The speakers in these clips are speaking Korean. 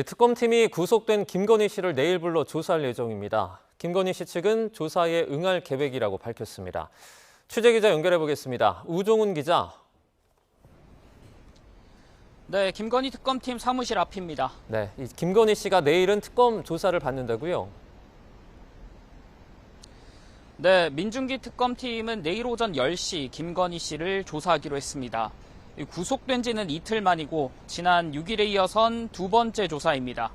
특검팀이 구속된 김건희 씨를 내일 불러 조사할 예정입니다. 김건희 씨 측은 조사에 응할 계획이라고 밝혔습니다. 취재기자 연결해 보겠습니다. 우종훈 기자. 네, 김건희 특검팀 사무실 앞입니다. 네, 김건희 씨가 내일은 특검 조사를 받는다고요? 네, 민중기 특검팀은 내일 오전 10시 김건희 씨를 조사하기로 했습니다. 구속된 지는 이틀 만이고 지난 6일에 이어선 두 번째 조사입니다.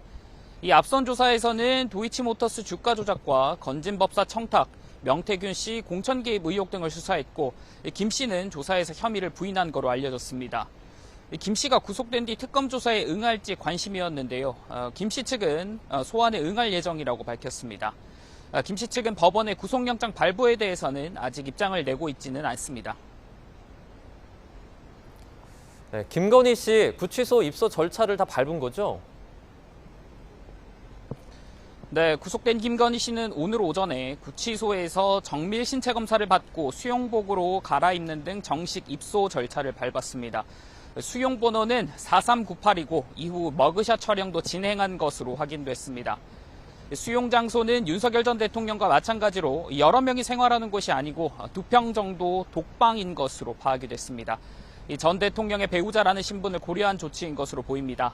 이 앞선 조사에서는 도이치모터스 주가 조작과 건진법사 청탁, 명태균 씨 공천 개입 의혹 등을 수사했고 김 씨는 조사에서 혐의를 부인한 거로 알려졌습니다. 김 씨가 구속된 뒤 특검 조사에 응할지 관심이었는데요. 김 씨 측은 소환에 응할 예정이라고 밝혔습니다. 김 씨 측은 법원의 구속영장 발부에 대해서는 아직 입장을 내고 있지는 않습니다. 네, 김건희 씨 구치소 입소 절차를 다 밟은 거죠? 네, 구속된 김건희 씨는 오늘 오전에 구치소에서 정밀 신체 검사를 받고 수용복으로 갈아입는 등 정식 입소 절차를 밟았습니다. 수용 번호는 4398이고 이후 머그샷 촬영도 진행한 것으로 확인됐습니다. 수용 장소는 윤석열 전 대통령과 마찬가지로 여러 명이 생활하는 곳이 아니고 2평 정도 독방인 것으로 파악이 됐습니다. 전 대통령의 배우자라는 신분을 고려한 조치인 것으로 보입니다.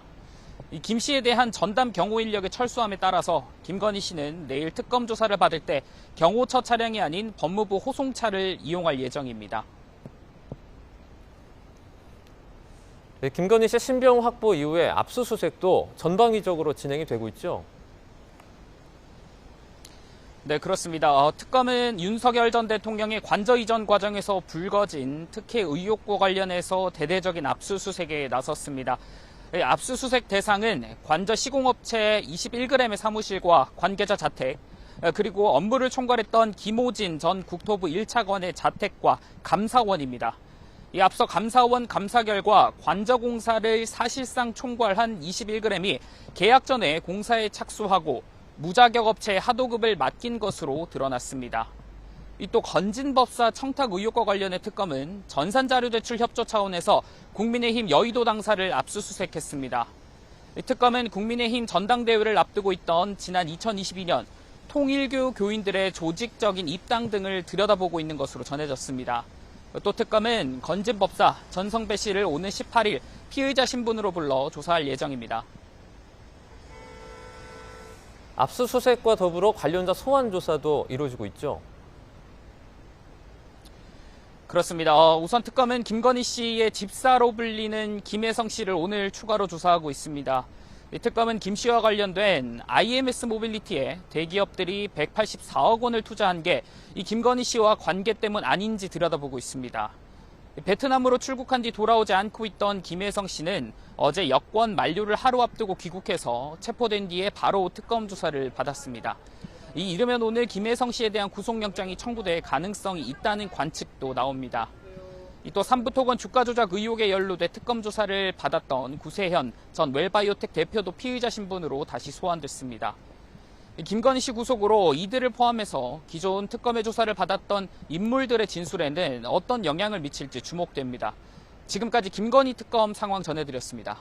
김 씨에 대한 전담 경호 인력의 철수함에 따라서 김건희 씨는 내일 특검 조사를 받을 때 경호처 차량이 아닌 법무부 호송차를 이용할 예정입니다. 네, 김건희 씨 신병 확보 이후에 압수수색도 전방위적으로 진행이 되고 있죠? 네, 그렇습니다. 특검은 윤석열 전 대통령의 관저 이전 과정에서 불거진 특혜 의혹과 관련해서 대대적인 압수수색에 나섰습니다. 압수수색 대상은 관저 시공업체 21g의 사무실과 관계자 자택, 그리고 업무를 총괄했던 김오진 전 국토부 1차관의 자택과 감사원입니다. 앞서 감사원 감사 결과 관저 공사를 사실상 총괄한 21g이 계약 전에 공사에 착수하고 무자격 업체에 하도급을 맡긴 것으로 드러났습니다. 또 건진법사 청탁 의혹과 관련해 특검은 전산자료 제출 협조 차원에서 국민의힘 여의도 당사를 압수수색했습니다. 특검은 국민의힘 전당대회를 앞두고 있던 지난 2022년 통일교 교인들의 조직적인 입당 등을 들여다보고 있는 것으로 전해졌습니다. 또 특검은 건진법사 전성배 씨를 오는 18일 피의자 신분으로 불러 조사할 예정입니다. 압수수색과 더불어 관련자 소환 조사도 이루어지고 있죠? 그렇습니다. 우선 특검은 김건희 씨의 집사로 불리는 김혜성 씨를 오늘 추가로 조사하고 있습니다. 이 특검은 김 씨와 관련된 IMS 모빌리티에 대기업들이 184억 원을 투자한 게 이 김건희 씨와 관계 때문 아닌지 들여다보고 있습니다. 베트남으로 출국한 뒤 돌아오지 않고 있던 김혜성 씨는 어제 여권 만료를 하루 앞두고 귀국해서 체포된 뒤에 바로 특검 조사를 받았습니다. 이르면 오늘 김혜성 씨에 대한 구속영장이 청구될 가능성이 있다는 관측도 나옵니다. 또 삼부토건 주가 조작 의혹에 연루돼 특검 조사를 받았던 구세현 전 웰바이오텍 대표도 피의자 신분으로 다시 소환됐습니다. 김건희 씨 구속으로 이들을 포함해서 기존 특검의 조사를 받았던 인물들의 진술에는 어떤 영향을 미칠지 주목됩니다. 지금까지 김건희 특검 상황 전해드렸습니다.